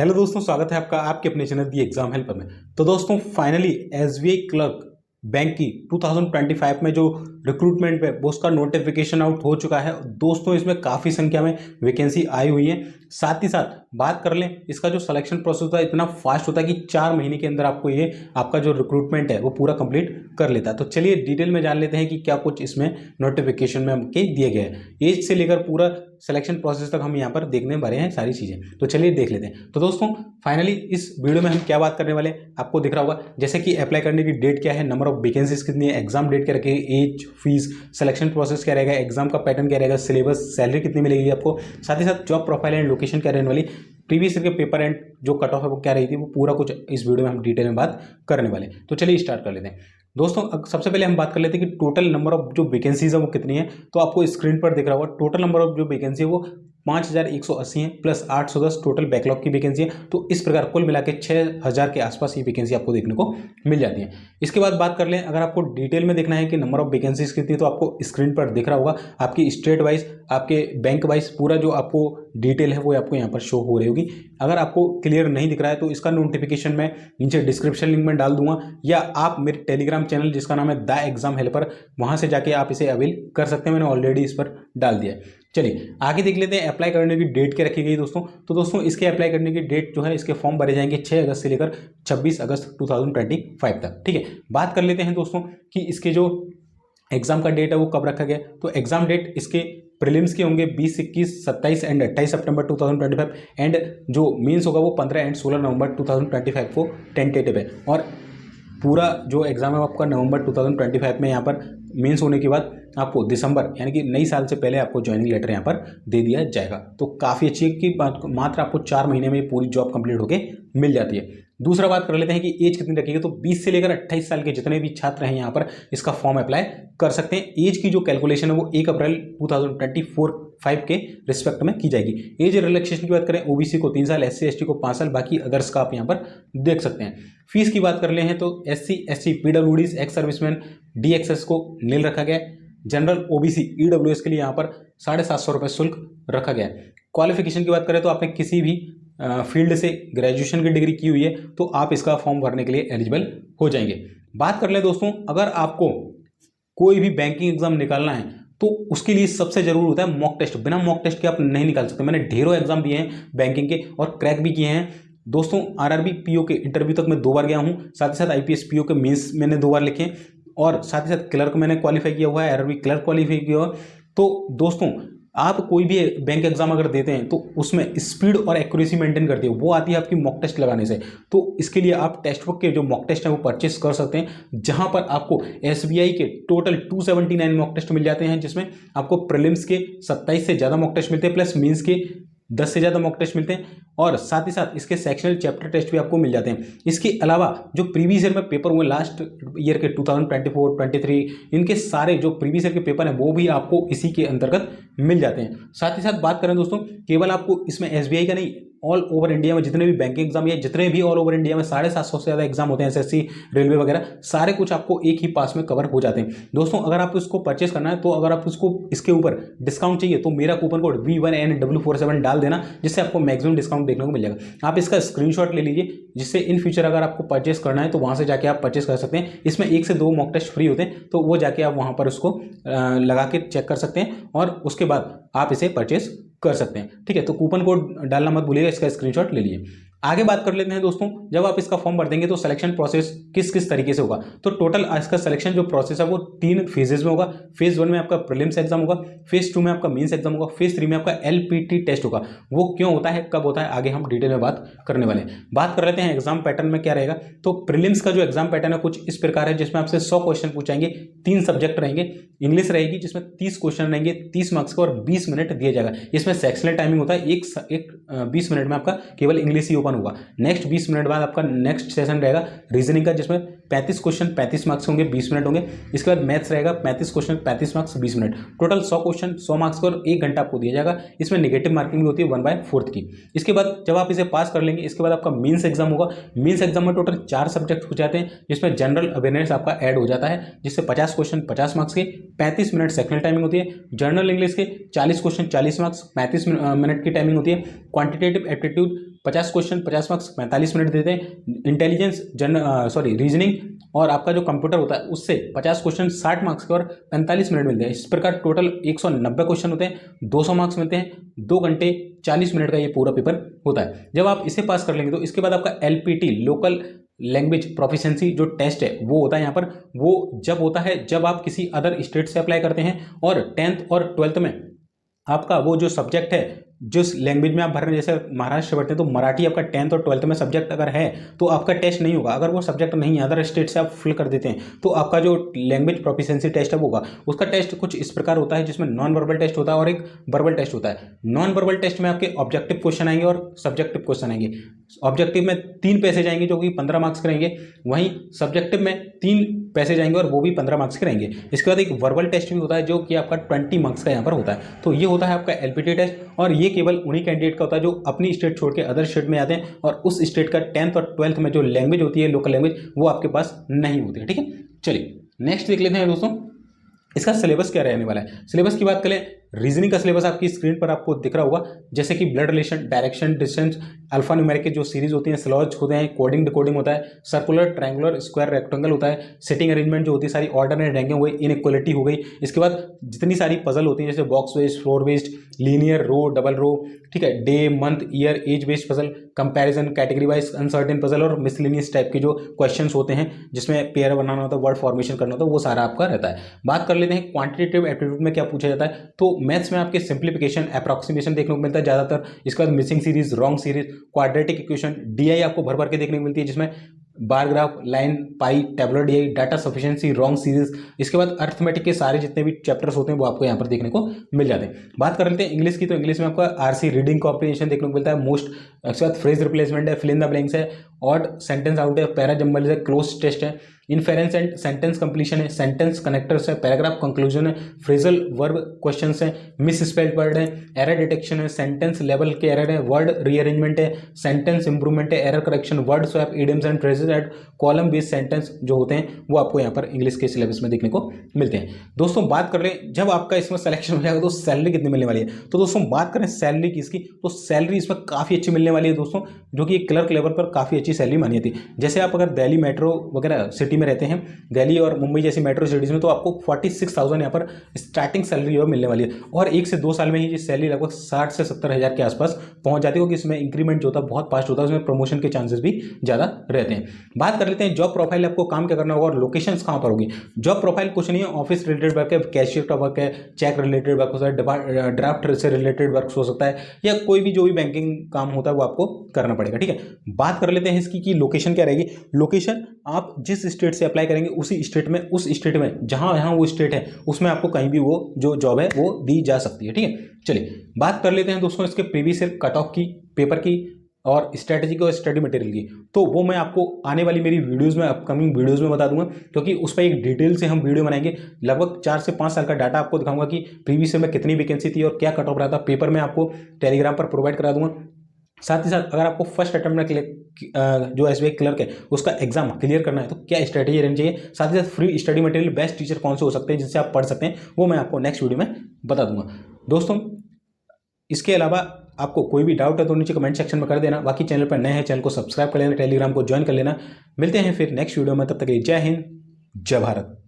Hello दोस्तों, स्वागत है आपका आपके अपने चैनल दी एग्जाम हेल्पर में। तो दोस्तों फाइनली एसबीआई क्लर्क बैंक की 2025 में जो रिक्रूटमेंट है वो उसका नोटिफिकेशन आउट हो चुका है। दोस्तों इसमें काफ़ी संख्या में वैकेंसी आई हुई है। साथ ही साथ बात कर लें, इसका जो सिलेक्शन प्रोसेस होता है इतना फास्ट होता है कि 4 महीने के अंदर आपको ये आपका जो रिक्रूटमेंट है वो पूरा कंप्लीट कर लेता है। तो चलिए डिटेल में जान लेते हैं कि क्या कुछ इसमें नोटिफिकेशन में हमके दिए गए हैं। एज से लेकर पूरा सिलेक्शन प्रोसेस तक हम यहाँ पर देखने वाले हैं सारी चीज़ें। तो चलिए देख लेते हैं। तो दोस्तों फाइनली इस वीडियो में हम क्या बात करने वाले हैं आपको दिख रहा होगा, जैसे कि अप्लाई करने की डेट क्या है, नंबर ऑफ वैकेंसीज कितनी है, एग्जाम डेट क्या रखेगी, एज, फीस, सिलेक्शन प्रोसेस क्या रहेगा, एग्जाम का पैटर्न क्या रहेगा, सिलेबस, सैलरी कितनी मिलेगी आपको, साथ ही साथ जॉब प्रोफाइल एंड लोकेशन क्या रहने वाली, प्रीवियस ईयर के पेपर एंड जो कट ऑफ है वो क्या रही थी, वो पूरा कुछ इस वीडियो में हम डिटेल में बात करने वाले। तो चलिए स्टार्ट कर लेते हैं। दोस्तों सबसे पहले हम बात कर लेते हैं कि टोटल नंबर ऑफ जो वैकेंसीज है वो कितनी है। तो आपको स्क्रीन पर दिख रहा होगा टोटल नंबर ऑफ जो वैकेंसी है वो 5180 है प्लस 810 टोटल बैकलॉग की वैकेंसी है। तो इस प्रकार कुल मिला के 6000 के आसपास ये वैकेंसी आपको देखने को मिल जाती है। इसके बाद बात कर लें, अगर आपको डिटेल में देखना है कि नंबर ऑफ वैकेंसीज कितनी है तो आपको स्क्रीन पर दिख रहा होगा आपकी स्टेट वाइज, आपके बैंक वाइज पूरा जो आपको डिटेल है वो आपको यहाँ पर शो हो रही होगी। अगर आपको क्लियर नहीं दिख रहा है तो इसका नोटिफिकेशन मैं नीचे डिस्क्रिप्शन लिंक में डाल दूंगा, या आप मेरे टेलीग्राम चैनल जिसका नाम है द एग्जाम हेल्पर, वहां से जाके आप इसे अवेल कर सकते हैं। मैंने ऑलरेडी इस पर डाल दिया है। चलिए आगे देख लेते हैं अप्लाई करने की डेट क्या रखी गई दोस्तों। तो दोस्तों इसके अप्लाई करने की डेट जो है, इसके फॉर्म भरे जाएंगे 6 अगस्त से लेकर 26 अगस्त 2025 तक। ठीक है, बात कर लेते हैं दोस्तों कि इसके जो एग्जाम का डेट है वो कब रखा गया। तो एग्जाम डेट इसके प्रीलिम्स के होंगे 20, 21, 27 एंड 28 सितंबर 2025 एंड जो मेंस होगा वो 15 एंड 16 नवंबर 2025 को टेंटेटिव है। और पूरा जो एग्जाम है आपका नवंबर 2025 में यहाँ पर मेंस होने के बाद आपको दिसंबर यानी कि नई साल से पहले आपको ज्वाइनिंग लेटर यहाँ पर दे दिया जाएगा। तो काफ़ी अच्छी है कि मात्र आपको 4 महीने में पूरी जॉब कंप्लीट होके मिल जाती है। दूसरा बात कर लेते हैं कि एज कितनी रखेगी। तो 20 से लेकर 28 साल के जितने भी छात्र हैं यहाँ पर इसका फॉर्म अप्लाई कर सकते हैं। एज की जो कैलकुलेशन है वो 1 अप्रैल 2024 के रिस्पेक्ट में की जाएगी। एज रिलैक्सेशन की बात करें, ओबीसी को 3 साल, SC ST को 5 साल, बाकी अदर्स का आप यहाँ पर देख सकते हैं। फीस की बात कर ले हैं तो SC ST PWDs, ex serviceman, DXS को नील रखा गया है। जनरल OBC EWS के लिए यहाँ पर 750 रुपये शुल्क रखा गया है। क्वालिफिकेशन की बात करें तो आपने किसी भी फील्ड से ग्रेजुएशन की डिग्री की हुई है तो आप इसका फॉर्म भरने के लिए एलिजिबल हो जाएंगे। बात कर लें दोस्तों, अगर आपको कोई भी बैंकिंग एग्जाम निकालना है तो उसके लिए सबसे जरूरी होता है मॉक टेस्ट। बिना मॉक टेस्ट के आप नहीं निकाल सकते। मैंने ढेरों एग्जाम दिए हैं बैंकिंग के और क्रैक भी किए हैं दोस्तों। RRB PO के इंटरव्यू तक मैं 2 बार गया हूँ, साथ ही साथ IPS PO के मेंस मैंने 2 बार लिखे, और साथ ही साथ क्लर्क मैंने क्वालिफाई किया हुआ है, RRB क्लर्क क्वालिफाई किया हुआ है। तो दोस्तों आप कोई भी बैंक एग्जाम अगर देते हैं तो उसमें स्पीड और एक्यूरेसी मेंटेन करती है, वो आती है आपकी मॉक टेस्ट लगाने से। तो इसके लिए आप टेक्स्ट बुक के जो मॉक टेस्ट हैं वो परचेस कर सकते हैं, जहां पर आपको SBI के टोटल 279 मॉक टेस्ट मिल जाते हैं, जिसमें आपको प्रीलिम्स के 27 से ज़्यादा मॉक टेस्ट मिलते हैं, प्लस मेंस के 10 से ज़्यादा मॉक टेस्ट मिलते हैं, और साथ ही साथ इसके सेक्शनल चैप्टर टेस्ट भी आपको मिल जाते हैं। इसके अलावा जो प्रीवियस ईयर में पेपर हुए लास्ट ईयर के 2024, 23, इनके सारे जो प्रीवियस ईयर के पेपर हैं वो भी आपको इसी के अंतर्गत मिल जाते हैं। साथ ही साथ बात करें दोस्तों, केवल आपको इसमें SBI का नहीं, ऑल ओवर इंडिया में जितने भी बैंकिंग एग्जाम या जितने भी ऑल ओवर इंडिया में 750 से ज़्यादा एग्जाम होते हैं, SSC, रेलवे वगैरह, सारे कुछ आपको एक ही पास में कवर हो जाते हैं। दोस्तों अगर आपको इसको परचेस करना है तो अगर आप इसको इसके ऊपर डिस्काउंट चाहिए तो मेरा कूपन कोड V1NW47 डाल देना, जिससे आपको मैक्सिमम डिस्काउंट देखने को मिल जाएगा। आप इसका स्क्रीनशॉट ले लीजिए, जिससे इन फ्यूचर अगर आपको परचेस करना है तो वहाँ से जाके आप परचेस कर सकते हैं। इसमें 1 से 2 मॉक टेस्ट फ्री होते हैं, तो वो जाके आप वहाँ पर उसको लगा के चेक कर सकते हैं और उसके बाद आप इसे परचेस कर सकते हैं। ठीक है, तो कूपन कोड डालना मत भूलिएगा, इसका स्क्रीनशॉट ले लीजिए। आगे बात कर लेते हैं दोस्तों, जब आप इसका फॉर्म भर देंगे तो सिलेक्शन प्रोसेस किस किस तरीके से होगा। तो टोटल इसका सिलेक्शन जो प्रोसेस है वो 3 फेजेज में होगा। फेज 1 में आपका प्रीलिम्स एग्जाम होगा, फेज 2 में आपका मेंस एग्जाम होगा, फेज 3 में आपका LPT टेस्ट होगा। वो क्यों होता है, कब होता है, आगे हम डिटेल में बात करने वाले हैं। बात कर लेते हैं एग्जाम पैटर्न में क्या रहेगा। तो प्रीलिम्स का जो एग्जाम पैटर्न है कुछ इस प्रकार है, जिसमें आपसे 100 क्वेश्चन पूछाएंगे, 3 सब्जेक्ट रहेंगे। इंग्लिश रहेगी जिसमें 30 क्वेश्चन रहेंगे, 30 मार्क्स का, और 20 मिनट दिया जाएगा। इसमें सेक्शनल टाइमिंग होता है, 20 मिनट में आपका केवल इंग्लिश ही ओपन होगा। नेक्स्ट 20 मिनट बाद आपका नेक्स्ट सेशन रहेगा रीजनिंग का, जिसमें 35 क्वेश्चन 35 मार्क्स होंगे, 20 मिनट होंगे। इसके बाद मैथ्स रहेगा 35 question 35 marks 20 minute, total 100 question 100 marks का, और 1 घंटा आपको दिया जाएगा। इसमें नेगेटिव मार्किंग भी होती है 1/4 की। इसके बाद जब आप इसे पास कर लेंगे, इसके बाद आपका मेंस एग्जाम होगा। मेंस एग्जाम में टोटल 4 सब्जेक्ट हो जाते हैं, जिसमें जनरल अवेयरनेस आपका ऐड हो जाता है, जिससे 50 क्वेश्चन 50 मार्क्स के, 35 मिनट सेक्शनल टाइमिंग होती है। जनरल इंग्लिश के 40 क्वेश्चन 40 मार्क्स 35 मिनट की टाइमिंग होती है। Quantitative aptitude 50 question 50 marks 45 minute देते हैं। इंटेलिजेंस रीजनिंग और आपका जो कंप्यूटर होता है उससे 50 क्वेश्चन 60 मार्क्स के और 45 मिनट मिलते हैं। इस प्रकार टोटल 190 क्वेश्चन होते हैं, 200 मार्क्स मिलते हैं, 2 घंटे 40 मिनट का ये पूरा पेपर होता है। जब आप इसे पास कर लेंगे तो इसके बाद आपका LPT लोकल लैंग्वेज प्रोफिशिएंसी जो टेस्ट है वो होता है यहाँ पर। वो जब होता है जब आप किसी अदर स्टेट से अप्लाई करते हैं और 10th और 12th में आपका वो जो सब्जेक्ट है जिस लैंग्वेज में आप भर रहे हैं, जैसे महाराष्ट्र पढ़ते हैं तो मराठी आपका 10th और 12th में सब्जेक्ट अगर है तो आपका टेस्ट नहीं होगा। अगर वो सब्जेक्ट नहीं है, अदर स्टेट से आप फिल कर देते हैं तो आपका जो लैंग्वेज प्रोफिशिएंसी टेस्ट है वो होगा। उसका टेस्ट कुछ इस प्रकार होता है जिसमें नॉन वर्बल टेस्ट होता है और एक वर्बल टेस्ट होता है। नॉन वर्बल टेस्ट में आपके ऑब्जेक्टिव क्वेश्चन आएंगे और सब्जेक्टिव क्वेश्चन आएंगे। ऑब्जेक्टिव में 3 पैसेज आएंगे जो कि 15 मार्क्स के रहेंगे, वहीं सब्जेक्टिव में 3 पैसेज आएंगे और वो भी 15 मार्क्स के रहेंगे। इसके बाद एक वर्बल टेस्ट भी होता है जो कि आपका 20 मार्क्स का यहाँ पर होता है। तो ये होता है आपका LPT टेस्ट और ये केवल उन्हीं कैंडिडेट का होता है जो अपनी स्टेट छोड़ के अदर स्टेट में आते हैं और उस स्टेट का 10th और 12th में जो लैंग्वेज होती है लोकल लैंग्वेज वो आपके पास नहीं होती है। ठीक है, चलिए नेक्स्ट देख लेते हैं दोस्तों इसका सिलेबस क्या रहने वाला है। सिलेबस की बात करें, रीजनिंग का सिलेबस आपकी स्क्रीन पर आपको दिख रहा होगा, जैसे कि blood relation, direction, distance, alpha numeric की जो सीरीज होती है, स्लॉज होते हैं, कोडिंग डिकोडिंग होता है, सर्कुलर, ट्रायंगुलर, स्क्वायर, रेक्टेंगल होता है, सेटिंग अरेंजमेंट जो होती है सारी, ऑर्डर एंड रैंकिंग हो गई, इनइक्वालिटी हो गई। इसके बाद जितनी सारी पजल होती है जैसे box based, floor based, linear, row, double row, ठीक है, day, month, year, age based puzzle, comparison, category wise uncertain puzzle और मिसलिनियस टाइप के जो क्वेश्चंस होते हैं जिसमें पेयर बनाना होता है, वर्ड फॉर्मेशन करना होता है, वो सारा आपका रहता है। बात कर लेते हैं क्वांटिटेटिव एप्टीट्यूड में क्या पूछा जाता है। तो मैथ्स में आपके सिंप्लीफिकेशन, अप्रॉक्सीमेशन देखने को मिलता है ज़्यादातर। इसके बाद missing series, wrong series, quadratic equation, DI आपको भर भर के देखने को मिलती है जिसमें bar graph, line, pie, tabular DI, data sufficiency, wrong series. इसके बाद अर्थमेटिक के सारे जितने भी चैप्टर्स होते हैं वो आपको यहाँ पर देखने को मिल जाते हैं। बात कर लेते हैं इंग्लिश की, तो इंग्लिश में आपका RC रीडिंग कॉम्प्रिहेंशन देखने को मिलता है मोस्ट। इसके बाद फ्रेज रिप्लेसमेंट है, फिल इन द ब्लैंक्स है, ऑड सेंटेंस आउट है, पैरा जंबल है, क्लोज टेस्ट है, इनफेरेंस एंड सेंटेंस कंप्लीशन है, सेंटेंस कनेक्टर्स है, पैराग्राफ कंक्लूजन है, फ्रेजल वर्ब क्वेश्चंस है, मिस स्पेल्ड वर्ड है, एरर डिटेक्शन है, सेंटेंस लेवल के एरर है, वर्ड रीअरेंजमेंट है, सेंटेंस इंप्रूवमेंट है, error correction, word swap, idioms and phrases and column based sentence जो होते हैं वो आपको यहाँ पर इंग्लिश के सिलेबस में देखने को मिलते हैं। दोस्तों बात कर लें जब आपका इसमें सिलेक्शन हो जाएगा तो सैलरी कितनी मिलने वाली है। तो दोस्तों बात करें सैलरी की इसकी, तो सैलरी इसमें काफ़ी अच्छी मिलने वाली है दोस्तों, जो कि एक क्लर्क लेवल पर काफ़ी अच्छी सैलरी मानी जाती है। जैसे आप अगर दिल्ली मेट्रो वगैरह सिटी में रहते हैं, दिल्ली और मुंबई जैसी मेट्रो सिटीज़ में, तो आपको 46,000 यहाँ पर स्टार्टिंग सैलरी जो मिलने वाली है और 1 से 2 साल में ही ये सैलरी लगभग 60 से 70 हज़ार के आसपास पहुंच जाती है, क्योंकि इसमें इंक्रीमेंट जो होता है बहुत फास्ट होता है, उसमें प्रमोशन के चांसेस भी ज़्यादा रहते हैं। बात कर लेते हैं जॉब प्रोफाइल, आपको काम क्या करना होगा और लोकेशंस कहाँ पर होगी। जॉब प्रोफाइल कुछ नहीं है, ऑफिस रिलेटेड वर्क है, कैशियर का वर्क है, चेक रिलेटेड वर्क हो सकता है, ड्राफ्ट से रिलेटेड वर्क हो सकता है, या कोई भी जो भी बैंकिंग काम होता है वो आपको करना पड़ेगा। ठीक है, बात कर लेते हैं इसकी कि लोकेशन क्या रहेगी। लोकेशन आप जिस स्टेट से अप्लाई करेंगे उसी स्टेट में, उस स्टेट में जहाँ वो स्टेट है उसमें आपको कहीं भी वो जो जॉब है वो दी जा सकती है। ठीक है, चलिए बात कर लेते हैं दोस्तों इसके प्रीवियस ईयर कट ऑफ की, पेपर की और स्ट्रैटेजी की और स्टडी मटेरियल की। तो वो मैं आपको आने वाली मेरी वीडियोस में, अपकमिंग वीडियोस में बता दूंगा, क्योंकि उस पर एक डिटेल से हम वीडियो बनाएंगे। लगभग 4 से 5 साल का डाटा आपको दिखाऊंगा कि प्रीवियस ईयर में कितनी वैकेंसी थी और क्या कट ऑफ रहा था। पेपर में आपको टेलीग्राम पर प्रोवाइड करा दूंगा। साथ ही साथ अगर आपको फर्स्ट अटेम्प्ट में जो SBI क्लर्क है उसका एग्जाम क्लियर करना है तो क्या स्ट्रैटेजी रहनी चाहिए, साथ ही साथ free study material, best teacher कौन से हो सकते हैं जिससे आप पढ़ सकते हैं, वो मैं आपको नेक्स्ट वीडियो में बता दूंगा। दोस्तों इसके अलावा आपको कोई भी डाउट है तो नीचे कमेंट सेक्शन में कर देना। बाकी चैनल पर नए हैं, चैनल को सब्सक्राइब कर लेना, टेलीग्राम को ज्वाइन कर लेना। मिलते हैं फिर नेक्स्ट वीडियो में, तब तक के लिए जय हिंद, जय भारत।